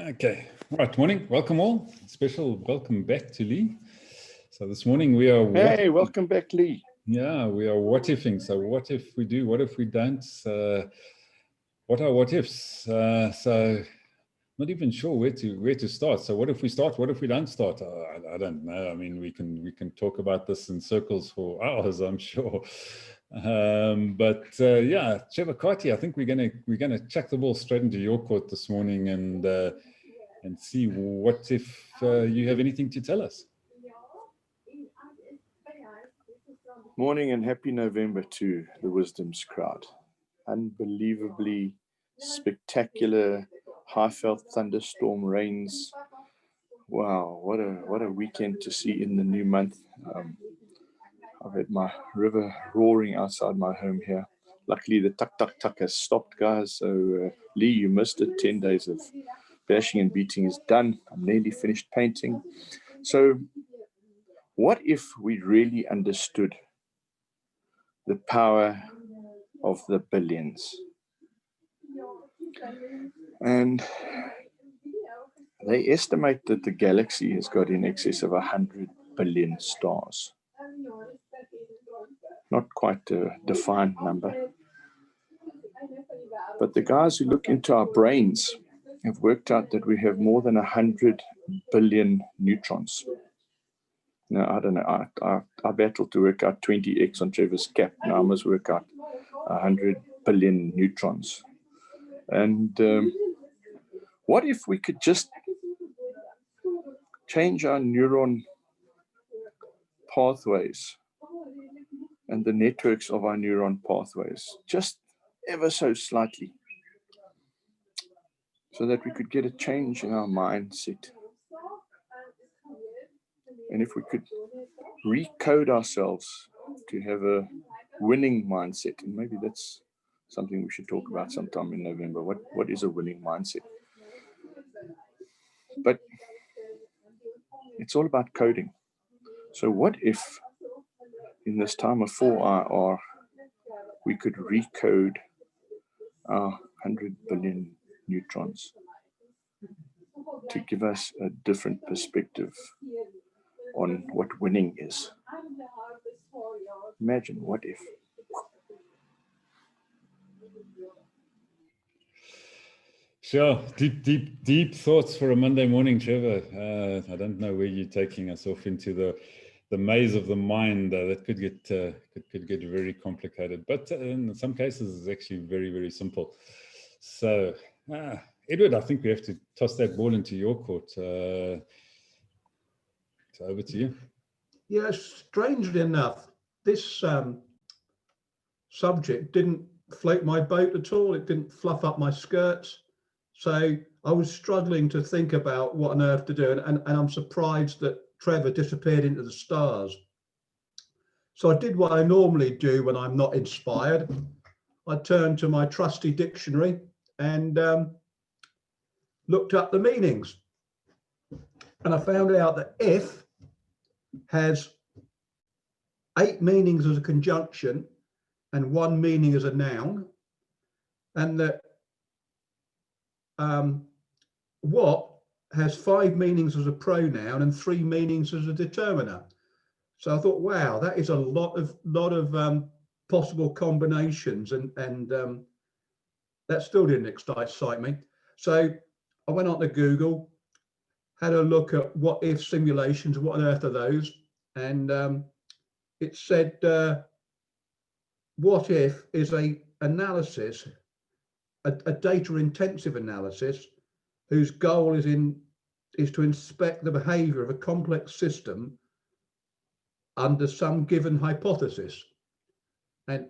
Okay, right, morning, welcome all. Special welcome back to Lee. So this morning we are welcome back, Lee. Yeah, we are what-ifing. So what if we do, what if we don't? What are what ifs? So not even sure where to start. So what if we start? What if we don't start? I don't know. I mean, we can talk about this in circles for hours, I'm sure. Yeah, Trevor Carty, I think we're gonna chuck the ball straight into your court this morning and see what if you have anything to tell us. Morning and happy November to the Wisdom's crowd. Unbelievably spectacular, high-felt thunderstorm rains. Wow, what a weekend to see in the new month. I've had my river roaring outside my home here. Luckily, the tuck has stopped, guys. So, Lee, you missed it. 10 days of bashing and beating is done. I'm nearly finished painting. So, what if we really understood the power of the billions? And they estimate that the galaxy has got in excess of 100 billion stars. Not quite a defined number. But the guys who look into our brains have worked out that we have more than 100 billion neutrons. Now, I don't know, I battled to work out 20x on Trevor's cap. Now I must work out 100 billion neutrons. And what if we could just change our neuron pathways and the networks of our neuron pathways just ever so slightly, so that we could get a change in our mindset? And if we could recode ourselves to have a winning mindset, and maybe that's something we should talk about sometime in November. What is a winning mindset? But it's all about coding. So what if in this time of 4IR, we could recode our 100 billion neutrons to give us a different perspective on what winning is? Imagine, what if? Sure, deep thoughts for a Monday morning, Trevor. I don't know where you're taking us off into the maze of the mind. That could get very complicated, but in some cases it's actually very, very simple. So, Edward, I think we have to toss that ball into your court. So over to you. Yeah, strangely enough, this subject didn't float my boat at all. It didn't fluff up my skirts. So I was struggling to think about what on earth to do. And I'm surprised that Trevor disappeared into the stars. So I did what I normally do when I'm not inspired. I turned to my trusty dictionary and looked up the meanings. And I found out that if has 8 meanings as a conjunction and 1 meaning as a noun, and that what has 5 meanings as a pronoun and 3 meanings as a determiner. So I thought, wow, that is a lot of possible combinations, and that still didn't excite me. So I went on to Google, had a look at what if simulations, what on earth are those? And it said, what if is a analysis, a data intensive analysis whose goal is to inspect the behavior of a complex system under some given hypothesis. And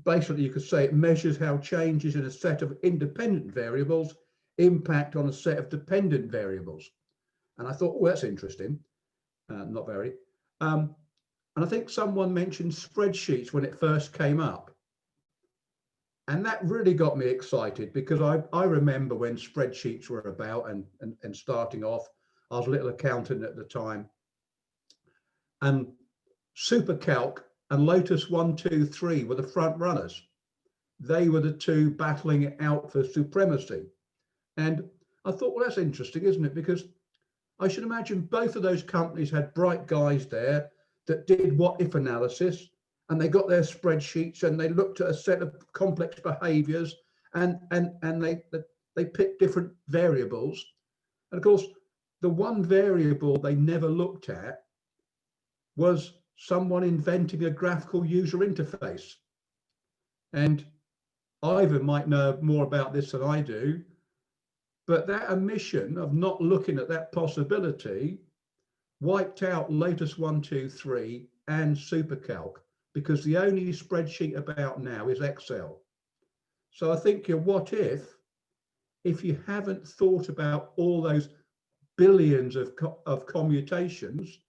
basically you could say it measures how changes in a set of independent variables impact on a set of dependent variables. And I thought, well, that's interesting. Not very. And I think someone mentioned spreadsheets when it first came up. And that really got me excited, because I remember when spreadsheets were about and starting off. I was a little accountant at the time. And SuperCalc and Lotus 123 were the front runners. They were the two battling it out for supremacy. And I thought, well, that's interesting, isn't it? Because I should imagine both of those companies had bright guys there that did what if analysis, and they got their spreadsheets and they looked at a set of complex behaviors, and they picked different variables. And of course, the one variable they never looked at was someone inventing a graphical user interface. And Ivan might know more about this than I do, but that omission of not looking at that possibility wiped out Lotus 123 and SuperCalc, because the only spreadsheet about now is Excel. So I think your what if you haven't thought about all those billions of commutations,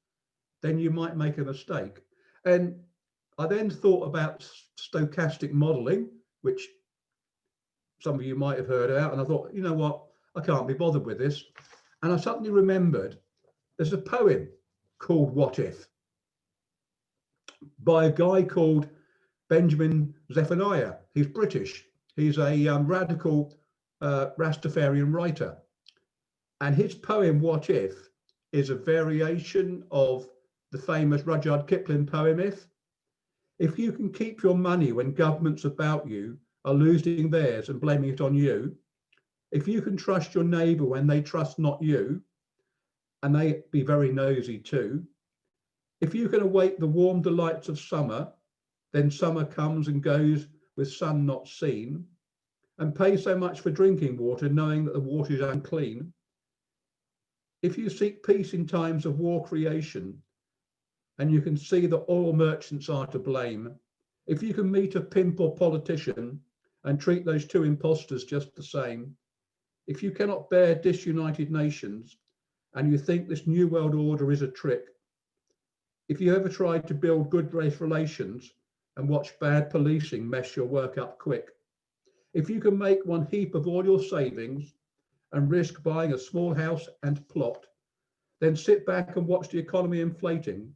then you might make a mistake. And I then thought about stochastic modeling, which some of you might have heard about, and I thought, you know what, I can't be bothered with this. And I suddenly remembered there's a poem called What If by a guy called Benjamin Zephaniah. He's British. He's a radical Rastafarian writer. And his poem, What If, is a variation of the famous Rudyard Kipling poem, If you can keep your money when governments about you are losing theirs and blaming it on you, if you can trust your neighbour when they trust not you, and they be very nosy too, if you can await the warm delights of summer, then summer comes and goes with sun not seen, and pay so much for drinking water knowing that the water is unclean. If you seek peace in times of war creation, and you can see that oil merchants are to blame, if you can meet a pimp or politician and treat those two impostors just the same, if you cannot bear disunited nations and you think this new world order is a trick, if you ever tried to build good race relations and watch bad policing mess your work up quick, if you can make one heap of all your savings and risk buying a small house and plot, then sit back and watch the economy inflating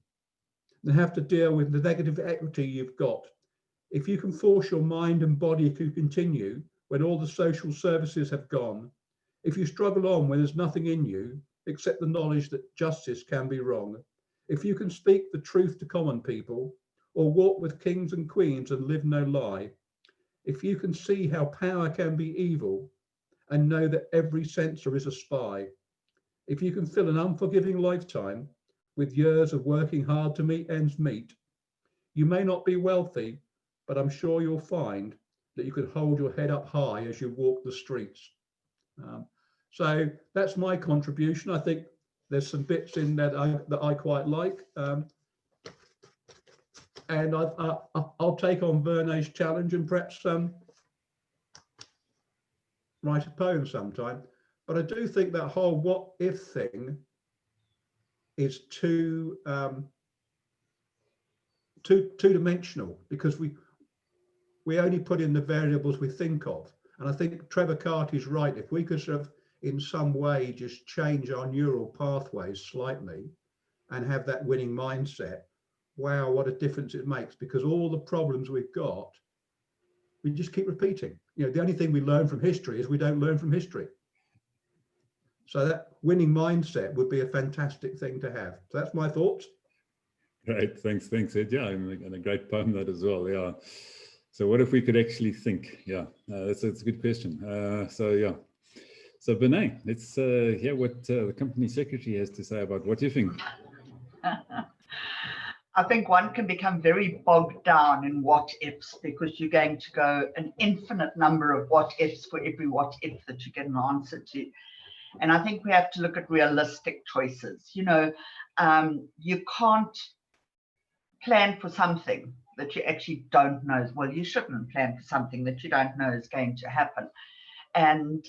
and have to deal with the negative equity you've got. If you can force your mind and body to continue when all the social services have gone, if you struggle on when there's nothing in you except the knowledge that justice can be wrong, if you can speak the truth to common people or walk with kings and queens and live no lie, if you can see how power can be evil and know that every censor is a spy, if you can fill an unforgiving lifetime with years of working hard to meet ends meet, you may not be wealthy, but I'm sure you'll find that you can hold your head up high as you walk the streets. So that's my contribution. I think there's some bits in there that I quite like. And I'll take on Vernet's challenge and perhaps write a poem sometime. But I do think that whole what if thing is too two-dimensional, because we only put in the variables we think of. And I think Trevor Carty's right. If we could sort of in some way just change our neural pathways slightly and have that winning mindset, wow, what a difference it makes, because all the problems we've got, we just keep repeating. You know, the only thing we learn from history is we don't learn from history. So that winning mindset would be a fantastic thing to have. So that's my thoughts. Great, thanks, Ed. Yeah, and a great poem that as well. Yeah. So what if we could actually think? Yeah, that's a good question. So Benet, let's hear what the company secretary has to say about what you think. I think one can become very bogged down in what ifs, because you're going to go an infinite number of what ifs for every what if that you get an answer to. And I think we have to look at realistic choices. You know, you can't plan for something that you actually don't know. Well, you shouldn't plan for something that you don't know is going to happen. And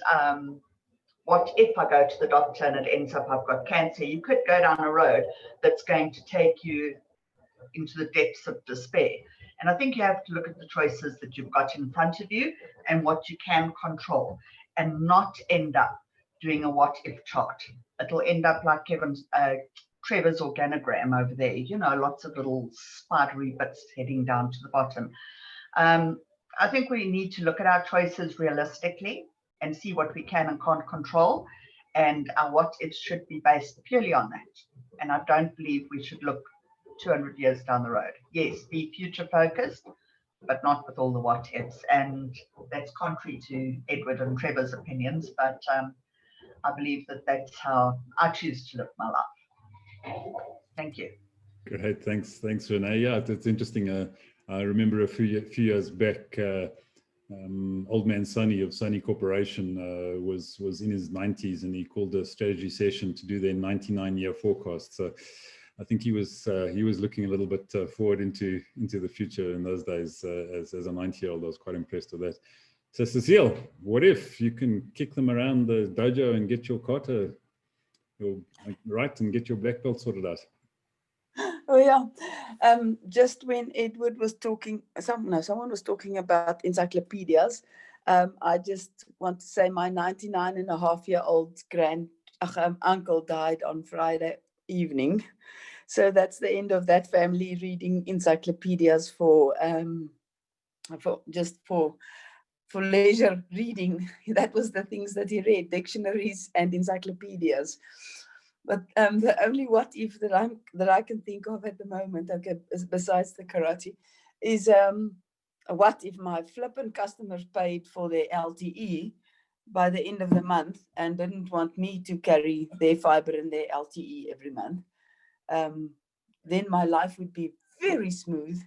what if I go to the doctor and it ends up I've got cancer? You could go down a road that's going to take you into the depths of despair. And I think you have to look at the choices that you've got in front of you and what you can control, and not end up doing a what if chart. It'll end up like Trevor's organogram over there, you know, lots of little spidery bits heading down to the bottom. I think we need to look at our choices realistically and see what we can and can't control. And our what ifs should be based purely on that. And I don't believe we should look 200 years down the road. Yes, be future focused, but not with all the what ifs. And that's contrary to Edward and Trevor's opinions, but I believe that that's how I choose to live my life. Thank you. Great, thanks, Renee. Yeah, it's interesting. I remember a few years back, old man Sonny of Sony Corporation was in his 90s, and he called a strategy session to do their 99-year forecast. So I think he was looking a little bit forward into the future in those days. As a 90-year-old, I was quite impressed with that. So Cecile, what if you can kick them around the dojo and get your kata right and get your black belt sorted out? Oh yeah, just when Edward was talking, someone was talking about encyclopedias. I just want to say my 99-and-a-half-year-old uncle died on Friday evening, so that's the end of that family reading encyclopedias for leisure reading. That was the things that he read: dictionaries and encyclopedias. But the only what if that I can think of at the moment, okay, besides the karate, is what if my flippant customers paid for their LTE by the end of the month and didn't want me to carry their fiber and their LTE every month? Then my life would be very smooth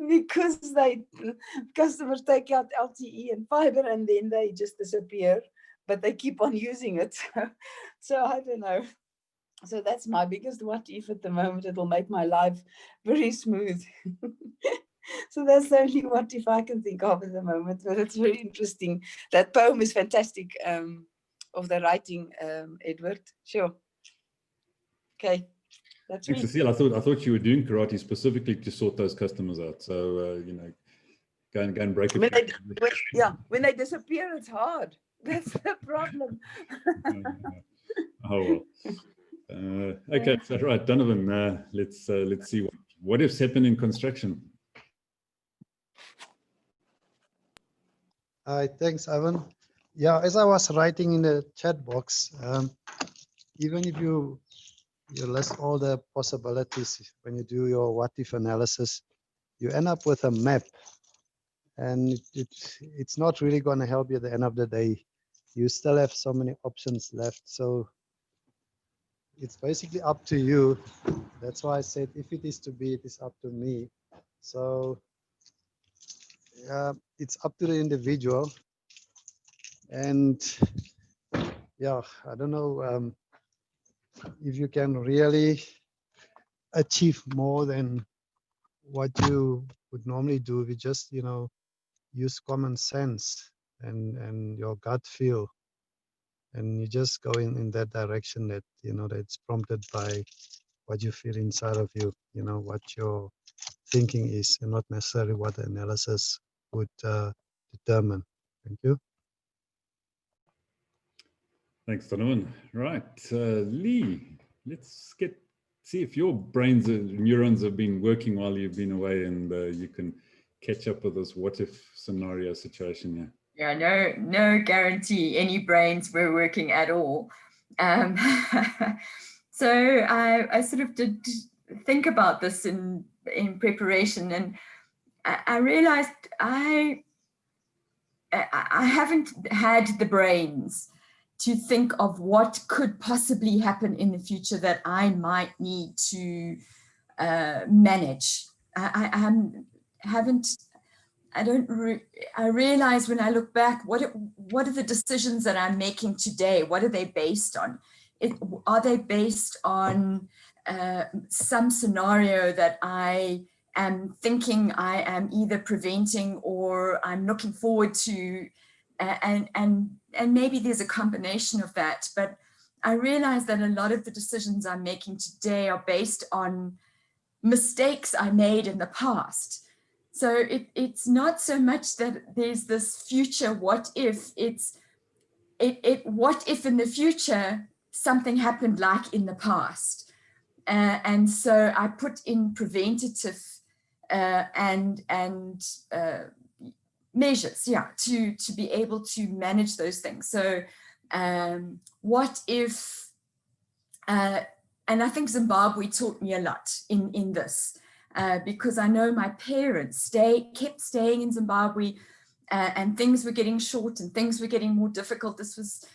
because customers take out LTE and fiber and then they just disappear, but they keep on using it. So I don't know. So that's my biggest what if at the moment. It'll make my life very smooth. So that's the only what if I can think of at the moment, but it's very interesting. That poem is fantastic, of the writing, Edward. Sure. Okay. That's Thanks, Cecile. I thought you were doing karate specifically to sort those customers out. So go and break it. When they disappear, it's hard. That's the problem. Oh well. Okay, so right, Donovan. Let's see what ifs happen in construction. Hi, thanks, Ivan. Yeah, as I was writing in the chat box, even if you list all the possibilities when you do your what if analysis, you end up with a map, and it's not really going to help you at the end of the day. You still have so many options left, so it's basically up to you. That's why I said if it is to be, it is up to me. So it's up to the individual, and yeah, I don't know if you can really achieve more than what you would normally do if you just use common sense and your gut feel, and you just go in that direction that that's prompted by what you feel inside of you, what your thinking is, and not necessarily what the analysis would determine. Thank you. Thanks, Donovan. Right, Lee, let's see if your neurons have been working while you've been away, and you can catch up with this what if scenario situation here. Yeah, no guarantee any brains were working at all. So I sort of did think about this in preparation, and I realized I haven't had the brains to think of what could possibly happen in the future that I might need to manage. I realize when I look back, what are the decisions that I'm making today? What are they based on? Are they based on some scenario that I am thinking I am either preventing or I'm looking forward to, and maybe there's a combination of that. But I realize that a lot of the decisions I'm making today are based on mistakes I made in the past. So it's not so much that there's this future what if, it's what if in the future something happened like in the past. And so I put in preventative and measures, yeah, to be able to manage those things. So what if, and I think Zimbabwe taught me a lot in this, because I know my parents kept staying in Zimbabwe, and things were getting short and things were getting more difficult. This was,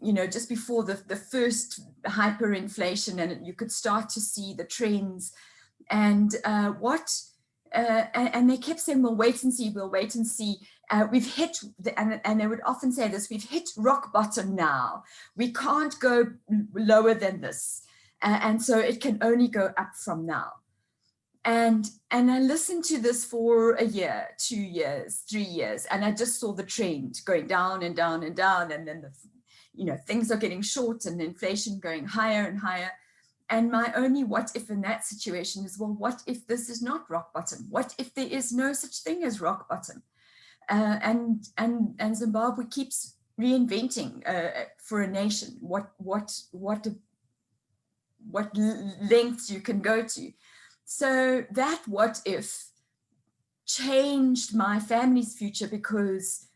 you know, just before the first hyperinflation, and you could start to see the trends. And and they kept saying, we'll wait and see, we'll wait and see. We've hit, and they would often say this, we've hit rock bottom now. We can't go lower than this. And so it can only go up from now. And I listened to this for a year, 2 years, 3 years, and I just saw the trend going down and down and down. And then, you know, things are getting short and inflation going higher and higher. And my only what if in that situation is, well, what if this is not rock bottom? What if there is no such thing as rock bottom? And Zimbabwe keeps reinventing for a nation what lengths you can go to. So that what if changed my family's future, because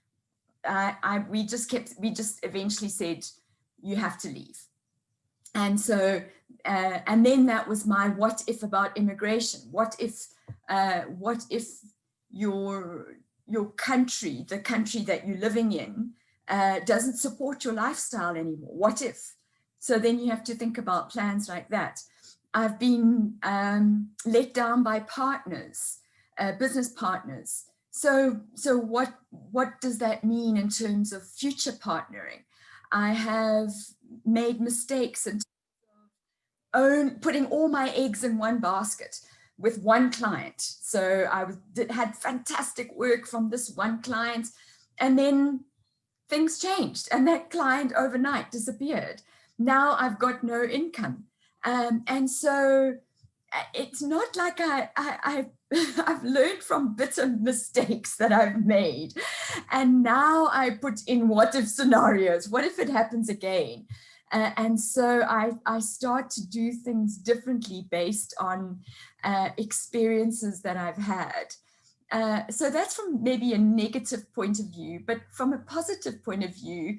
we just eventually said, you have to leave. And so, and then that was my what if about immigration. What if your country, the country that you're living in, doesn't support your lifestyle anymore? What if? So then you have to think about plans like that. I've been let down by partners, business partners. So what does that mean in terms of future partnering? I have made mistakes and putting all my eggs in one basket with one client. So I had fantastic work from this one client, and then things changed and that client overnight disappeared. Now I've got no income. And so it's not like I've learned from bitter mistakes that I've made. And now I put in what if scenarios. What if it happens again? And so I start to do things differently based on experiences that I've had. So that's from maybe a negative point of view, but from a positive point of view,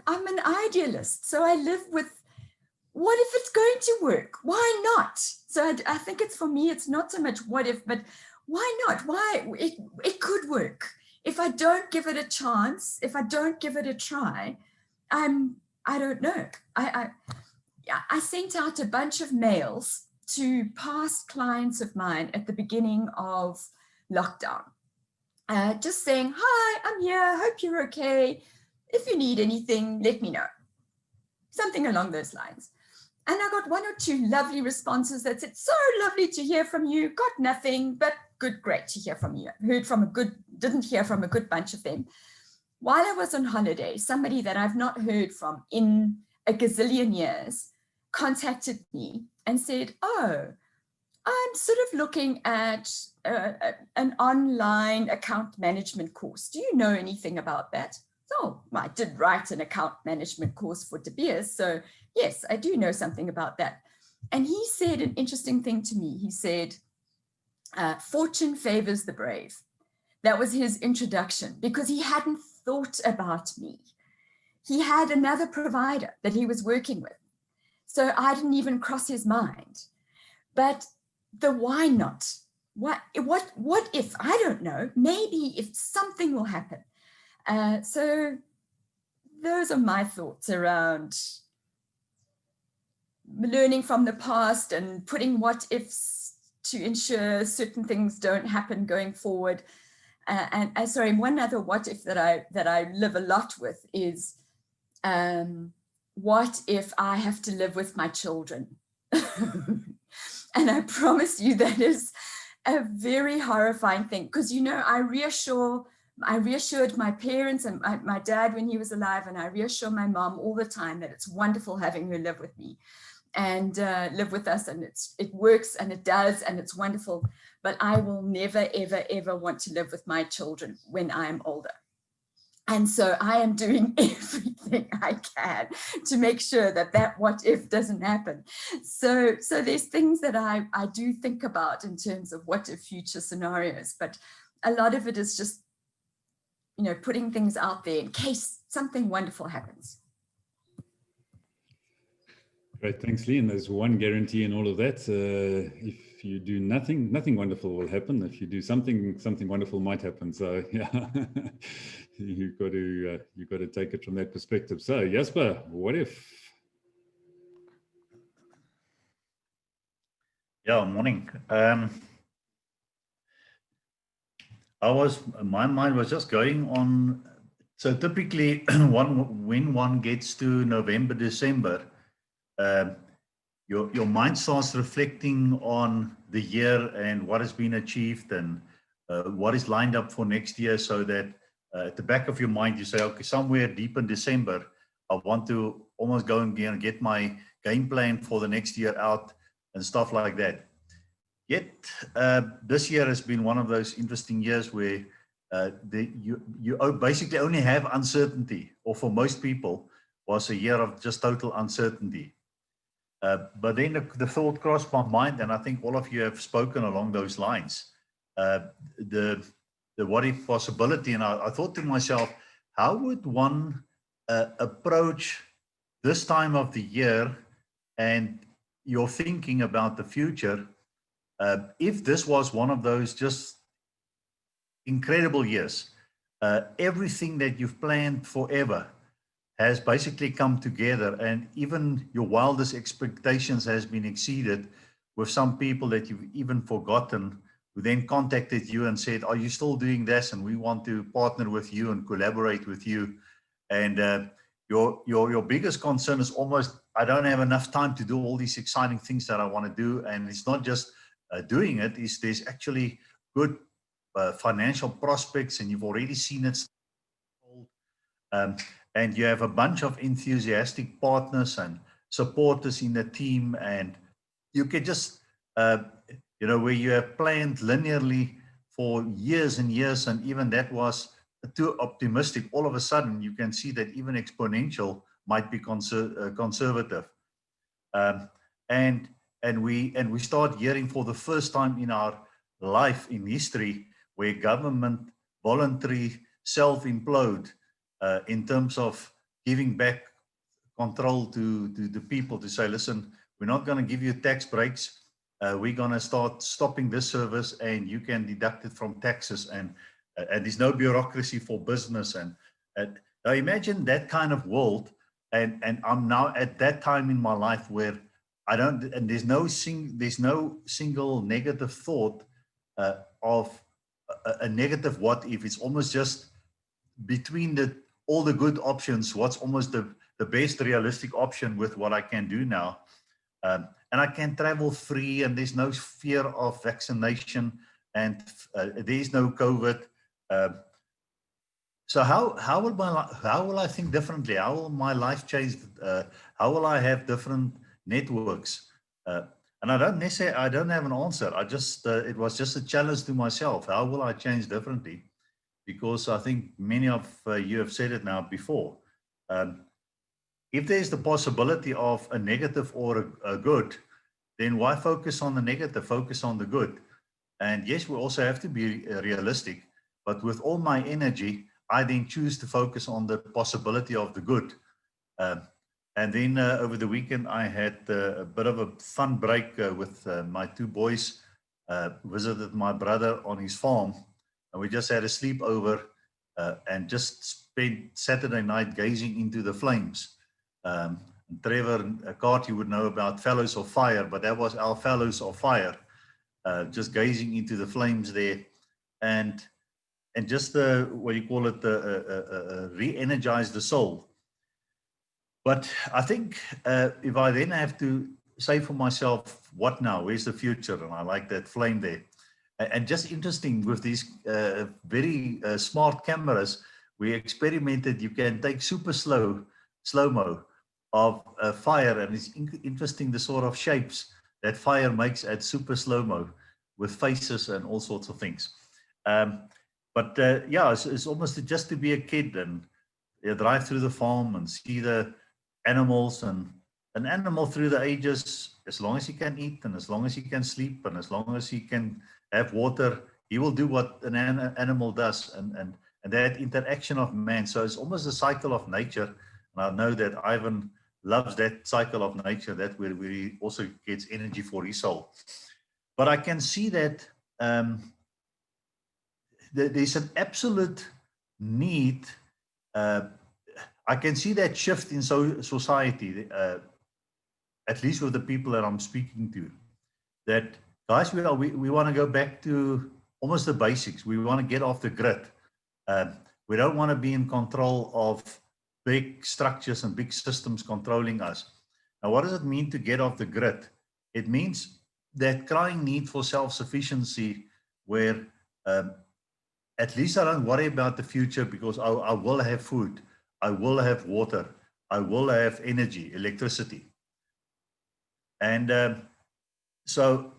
I'm an idealist. So I live with, what if it's going to work? Why not? So I think it's, for me, it's not so much what if, but why not? Why? It could work. If I don't give it a chance, if I don't give it a try, I don't know. I sent out a bunch of mails to past clients of mine at the beginning of lockdown, just saying, hi, I'm here, hope you're okay. If you need anything, let me know. Something along those lines. And I got 1 or 2 lovely responses that said, so lovely to hear from you, got nothing, but good, great to hear from you. Didn't hear from a good bunch of them. While I was on holiday, somebody that I've not heard from in a gazillion years contacted me and said, oh, I'm sort of looking at an online account management course. Do you know anything about that? So I did write an account management course for De Beers. So yes, I do know something about that. And he said an interesting thing to me. He said, fortune favors the brave. That was his introduction, because he hadn't thought about me. He had another provider that he was working with. So I didn't even cross his mind. But the why not? What if? I don't know. Maybe if something will happen. So those are my thoughts around learning from the past and putting what ifs to ensure certain things don't happen going forward. And sorry, one other what if that I live a lot with is, what if I have to live with my children? And I promise you that is a very horrifying thing, because, you know, I reassured my parents and my dad when he was alive, and I reassure my mom all the time that it's wonderful having her live with me and live with us, and it works and it does and it's wonderful. But I will never, ever, ever want to live with my children when I am older. And so I am doing everything everything I can to make sure that that what if doesn't happen. So there's things that I do think about in terms of what if future scenarios, but a lot of it is just, you know, putting things out there in case something wonderful happens. Great, thanks, Lee. And there's one guarantee in all of that: if you do nothing, nothing wonderful will happen. If you do something, something wonderful might happen. So yeah, you've got to take it from that perspective. So Jasper, what if? Yeah, morning. My mind was just going on. So typically, when one gets to November, December, your mind starts reflecting on the year and what has been achieved and what is lined up for next year, so that at the back of your mind you say, okay, somewhere deep in December, I want to almost go and get my game plan for the next year out and stuff like that. Yet this year has been one of those interesting years where you basically only have uncertainty, or for most people was a year of just total uncertainty. But then the thought crossed my mind, and I think all of you have spoken along those lines, the what if possibility. And I thought to myself, how would one approach this time of the year and your thinking about the future if this was one of those just incredible years? Everything that you've planned forever has basically come together, and even your wildest expectations has been exceeded, with some people that you've even forgotten who then contacted you and said, are you still doing this? And we want to partner with you and collaborate with you. And your biggest concern is almost, I don't have enough time to do all these exciting things that I want to do. And it's not just doing it, there's actually good financial prospects, and you've already seen it. And you have a bunch of enthusiastic partners and supporters in the team, and you can just, where you have planned linearly for years and years, and even that was too optimistic, all of a sudden you can see that even exponential might be conservative. And we start hearing for the first time in our life in history where government voluntary self-implode in terms of giving back control to the people, to say, listen, we're not going to give you tax breaks. We're going to start stopping this service, and you can deduct it from taxes, and there's no bureaucracy for business. And now imagine that kind of world. And I'm now at that time in my life where there's no single negative thought of a negative what if. It's almost just between all the good options, what's almost the best realistic option with what I can do now. And I can travel free, and there's no fear of vaccination, and there's no COVID. So how will I think differently? How will my life change? How will I have different networks? And I don't have an answer. It was just a challenge to myself. How will I change differently? Because I think many of you have said it now before. If there's the possibility of a negative or a good, then why focus on the negative? Focus on the good. And yes, we also have to be realistic, but with all my energy, I then choose to focus on the possibility of the good. And then over the weekend, I had a bit of a fun break with my two boys, visited my brother on his farm, and we just had a sleepover and just spent Saturday night gazing into the flames. Trevor Carty would know about Fellows of Fire, but that was our Fellows of Fire, just gazing into the flames there, and just re-energize the soul. But I think if I then have to say for myself, what now? Where's the future? And I like that flame there. And just interesting with these very smart cameras, we experimented, you can take super slow-mo of fire, and it's interesting the sort of shapes that fire makes at super slow-mo with faces and all sorts of things. But yeah, it's almost just to be a kid and you drive through the farm and see the animals, and an animal through the ages, as long as he can eat and as long as he can sleep and as long as he can have water, he will do what an animal does, and that interaction of man. So it's almost a cycle of nature. And I know that Ivan loves that cycle of nature, that where he also gets energy for his soul. But I can see that there's an absolute need. I can see that shift in society, at least with the people that I'm speaking to, that guys, we want to go back to almost the basics. We want to get off the grid. We don't want to be in control of big structures and big systems controlling us. Now, what does it mean to get off the grid? It means that crying need for self-sufficiency, where at least I don't worry about the future, because I will have food, I will have water, I will have energy, electricity. And so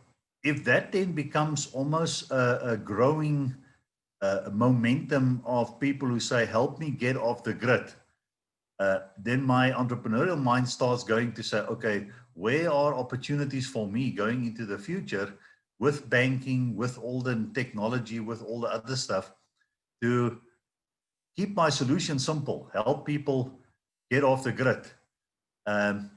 if that then becomes almost a growing momentum of people who say, help me get off the grid, then my entrepreneurial mind starts going to say, okay, where are opportunities for me going into the future with banking, with all the technology, with all the other stuff, to keep my solution simple, help people get off the grid, and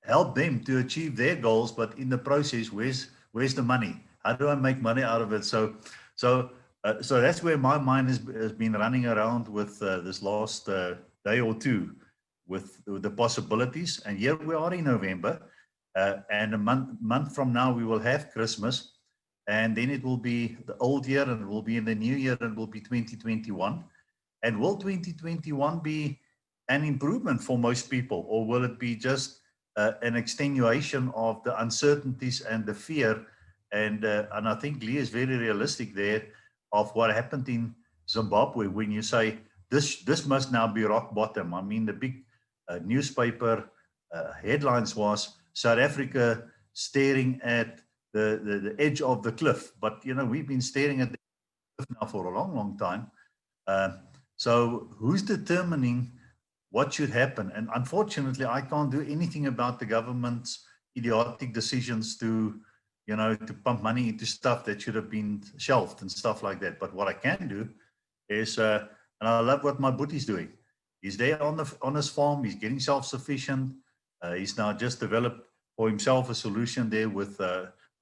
help them to achieve their goals. But in the process, where's the money? How do I make money out of it? So that's where my mind has been running around with this last day or two, with the possibilities. And here we are in November, and a month from now we will have Christmas, and then it will be the old year, and it will be in the new year, and it will be 2021. And will 2021 be an improvement for most people, or will it be just an extenuation of the uncertainties and the fear? And I think Lee is very realistic there of what happened in Zimbabwe, when you say this must now be rock bottom. I mean, the big newspaper headlines was South Africa staring at the edge of the cliff. But, you know, we've been staring at the cliff now for a long, long time. So who's determining what should happen? And unfortunately, I can't do anything about the government's idiotic decisions to, you know, to pump money into stuff that should have been shelved and stuff like that. But what I can do is, and I love what my bootie's doing. He's there on his farm. He's getting self-sufficient. He's now just developed for himself a solution there with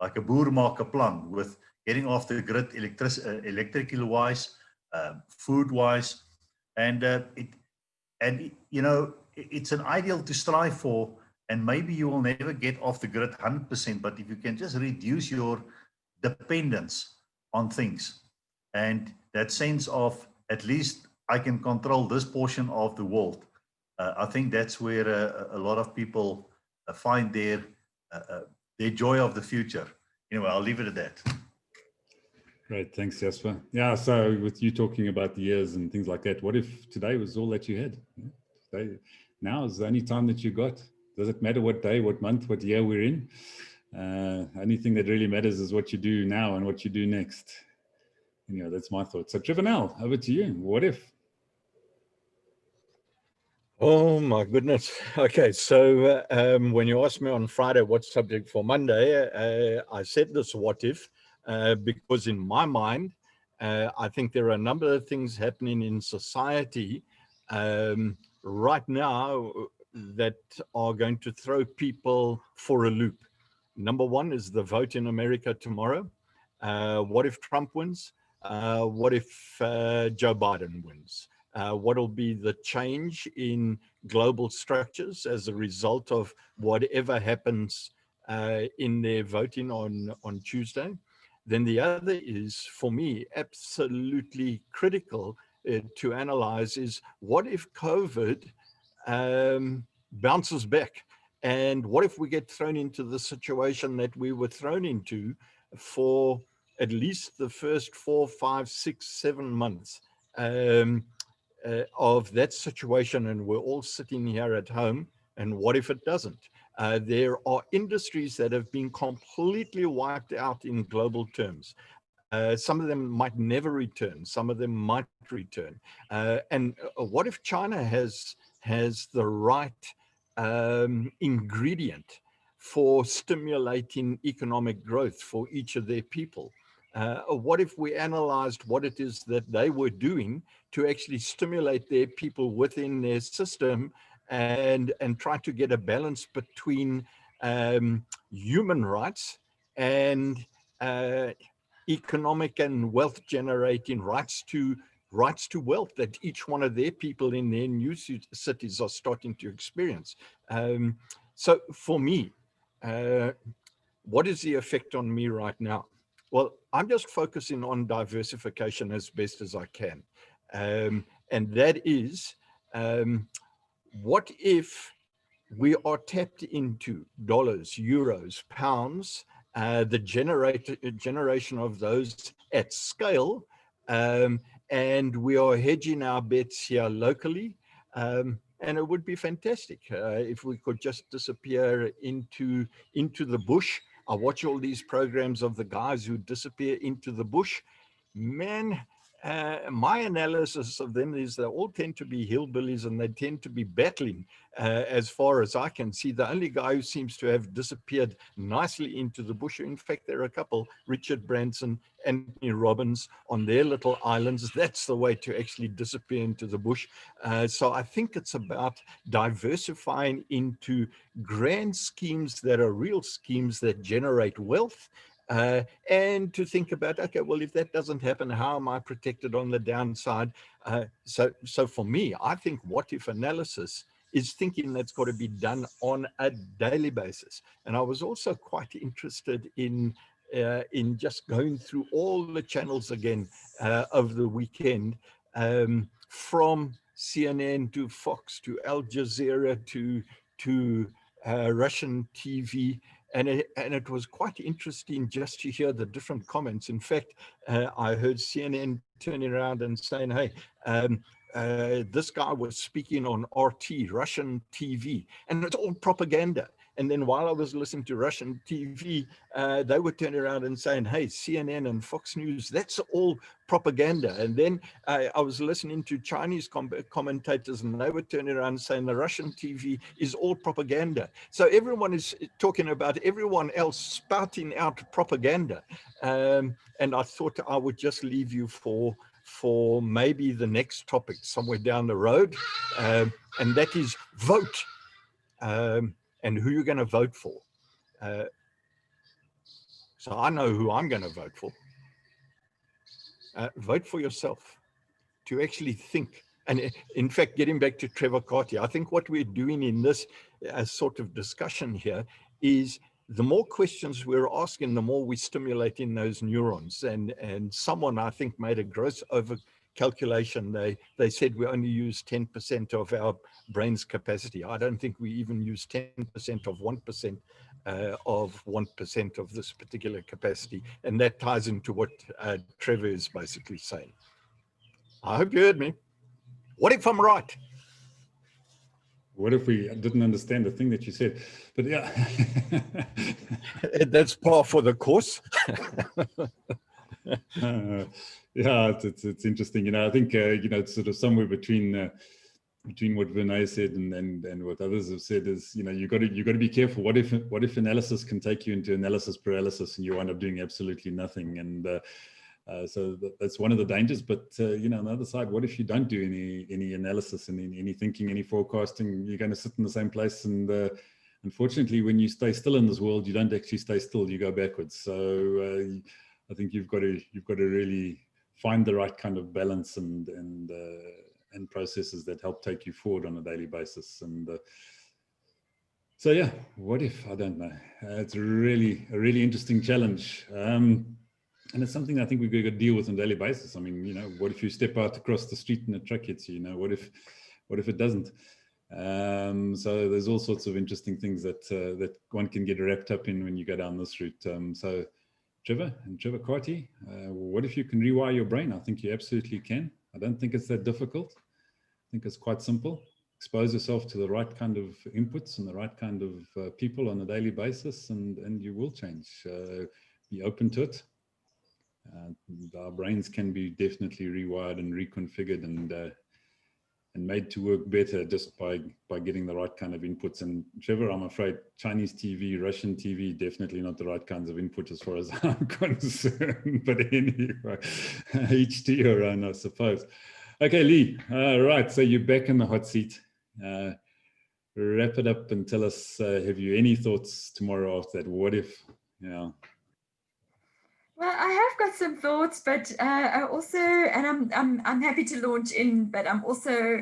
like a boermaker plan, with getting off the grid, electrical wise, food wise, and you know, it's an ideal to strive for. And maybe you will never get off the grid 100%, but if you can just reduce your dependence on things, and that sense of, at least I can control this portion of the world, I think that's where a lot of people find their joy of the future. Anyway, I'll leave it at that. Great, thanks, Jasper. Yeah, so with you talking about the years and things like that, what if today was all that you had? Today, now is the only time that you got. Does it matter what day, what month, what year we're in? Anything that really matters is what you do now and what you do next. You know, that's my thought. So Trivanel, over to you. What if? Oh my goodness. Okay, so when you asked me on Friday what subject for Monday, I said this what if, because in my mind, I think there are a number of things happening in society right now that are going to throw people for a loop. Number one is the vote in America tomorrow. What if Trump wins? What if Joe Biden wins? What will be the change in global structures as a result of whatever happens in their voting on Tuesday? Then the other is, for me, absolutely critical to analyze is, what if COVID bounces back? And what if we get thrown into the situation that we were thrown into for at least the first 4, 5, 6, 7 months of that situation, and we're all sitting here at home, and what if it doesn't? There are industries that have been completely wiped out in global terms. Some of them might never return. Some of them might return. And what if China has the right ingredient for stimulating economic growth for each of their people? What if we analyzed what it is that they were doing to actually stimulate their people within their system and try to get a balance between human rights and economic and wealth generating rights to wealth that each one of their people in their new cities are starting to experience. So for me, what is the effect on me right now? Well, I'm just focusing on diversification as best as I can. And that is, what if we are tapped into dollars, euros, pounds, the generation of those at scale, and we are hedging our bets here locally, and it would be fantastic if we could just disappear into the bush. I watch all these programs of the guys who disappear into the bush. Man, my analysis of them is they all tend to be hillbillies and they tend to be battling. As far as I can see, the only guy who seems to have disappeared nicely into the bush, in fact, there are a couple, Richard Branson, Anthony Robbins, on their little islands. That's the way to actually disappear into the bush. So I think it's about diversifying into grand schemes that are real schemes that generate wealth. And to think about, okay, well, if that doesn't happen, how am I protected on the downside? So for me, I think what if analysis is thinking that's got to be done on a daily basis. And I was also quite interested in just going through all the channels again over the weekend, from CNN to Fox to Al Jazeera to Russian TV. And it was quite interesting just to hear the different comments. In fact, I heard CNN turning around and saying, hey, this guy was speaking on RT, Russian TV, and it's all propaganda. And then while I was listening to Russian TV, they would turn around and saying, hey, CNN and Fox News, that's all propaganda. And then I was listening to Chinese commentators, and they would turn around and saying the Russian TV is all propaganda. So everyone is talking about everyone else spouting out propaganda. And I thought I would just leave you for maybe the next topic somewhere down the road, and that is vote. And who you're going to vote for. So I know who I'm going to vote for. Vote for yourself, to actually think. And in fact, getting back to Trevor Carty, I think what we're doing in this sort of discussion here is the more questions we're asking, the more we're stimulating those neurons. And someone, I think, made a gross calculation. They said we only use 10% of our brain's capacity. I don't think we even use 10% of 1% of this particular capacity. And that ties into what Trevor is basically saying. I hope you heard me. What if I'm right? What if we didn't understand the thing that you said? But yeah. That's par for the course. Yeah, it's interesting. You know, I think it's sort of somewhere between what Vinay said and what others have said is, you got to be careful. What if analysis can take you into analysis paralysis and you wind up doing absolutely nothing? And so that's one of the dangers. But on the other side, what if you don't do any analysis and any thinking, any forecasting? You're going to sit in the same place, and unfortunately, when you stay still in this world, you don't actually stay still. You go backwards. So I think you've got to really find the right kind of balance and processes that help take you forward on a daily basis. And so yeah, what if? I don't know. It's a really interesting challenge. And it's something I think we've got to deal with on a daily basis. I mean, what if you step out across the street and a truck hits you? What if it doesn't? So there's all sorts of interesting things that one can get wrapped up in when you go down this route. So Trevor Carty, what if you can rewire your brain? I think you absolutely can. I don't think it's that difficult. I think it's quite simple. Expose yourself to the right kind of inputs and the right kind of people on a daily basis, and you will change. Be open to it. Our brains can be definitely rewired and reconfigured and made to work better just by getting the right kind of inputs. And Trevor, I'm afraid Chinese TV, Russian TV, definitely not the right kinds of input as far as I'm concerned. But anyway, each to your own, I suppose. Okay, Lee. Right, so you're back in the hot seat. Wrap it up and tell us, have you any thoughts tomorrow after that? What if, Well, I have got some thoughts, but I also, and I'm happy to launch in, but I'm also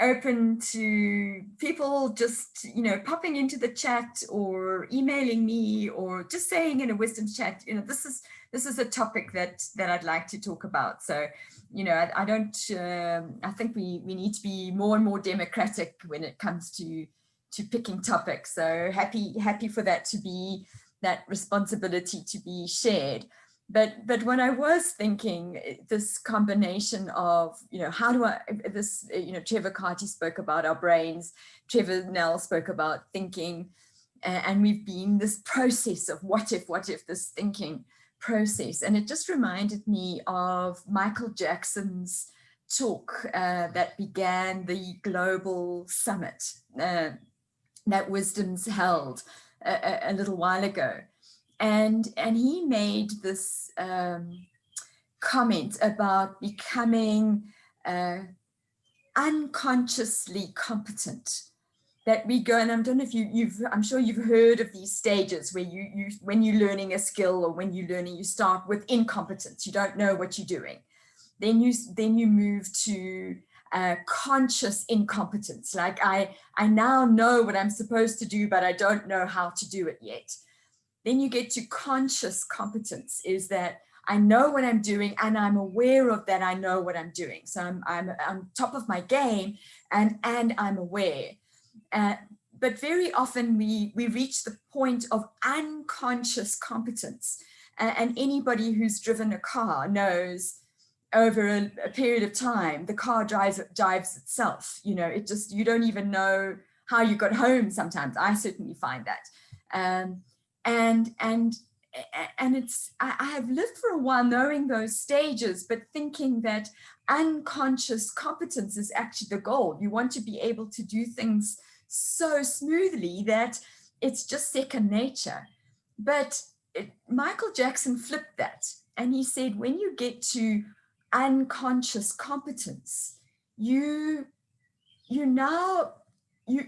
open to people just, popping into the chat or emailing me or just saying in a wisdom chat, this is a topic that I'd like to talk about. So, I don't, I think we need to be more and more democratic when it comes to picking topics. So happy for that to be, that responsibility to be shared. But when I was thinking this combination of, how do I, this, Trevor Carty spoke about our brains, Trevor Nell spoke about thinking, and we've been this process of what if, this thinking process. And it just reminded me of Michael Jackson's talk that began the global summit that Wisdom's held a little while ago. And he made this comment about becoming unconsciously competent. That we go, and I don't know if I'm sure you've heard of these stages where you when you're learning a skill or when you're learning, you start with incompetence. You don't know what you're doing. Then you move to conscious incompetence. Like I now know what I'm supposed to do, but I don't know how to do it yet. Then you get to conscious competence, is that I know what I'm doing and I'm aware of that. I know what I'm doing. So I'm on top of my game and I'm aware. But very often we reach the point of unconscious competence. And anybody who's driven a car knows over a period of time, the car drives itself. It just, you don't even know how you got home sometimes. I certainly find that. And it's, I have lived for a while knowing those stages, but thinking that unconscious competence is actually the goal. You want to be able to do things so smoothly that it's just second nature. But Michael Jackson flipped that. And he said, when you get to unconscious competence, you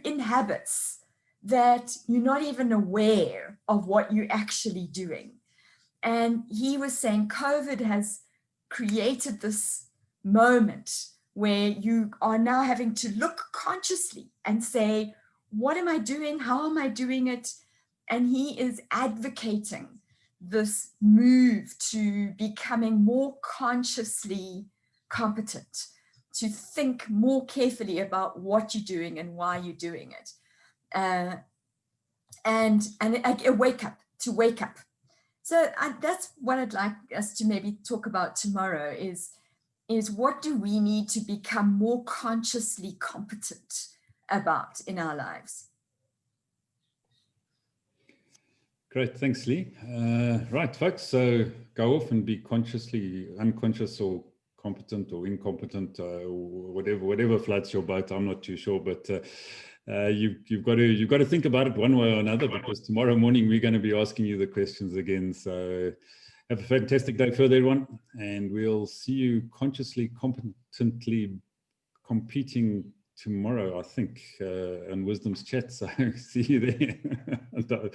inhabits that you're not even aware of what you're actually doing. And he was saying COVID has created this moment where you are now having to look consciously and say, what am I doing? How am I doing it? And he is advocating this move to becoming more consciously competent, to think more carefully about what you're doing and why you're doing it. And a wake up. So that's what I'd like us to maybe talk about tomorrow is what do we need to become more consciously competent about in our lives? Great, thanks, Lee. Right, folks, so go off and be consciously unconscious or competent or incompetent, whatever floats your boat. I'm not too sure, but you've got to think about it one way or another, because tomorrow morning we're going to be asking you the questions again. So have a fantastic day further, everyone, and we'll see you consciously, competently competing tomorrow, I think, on Wisdom's chat. So see you there.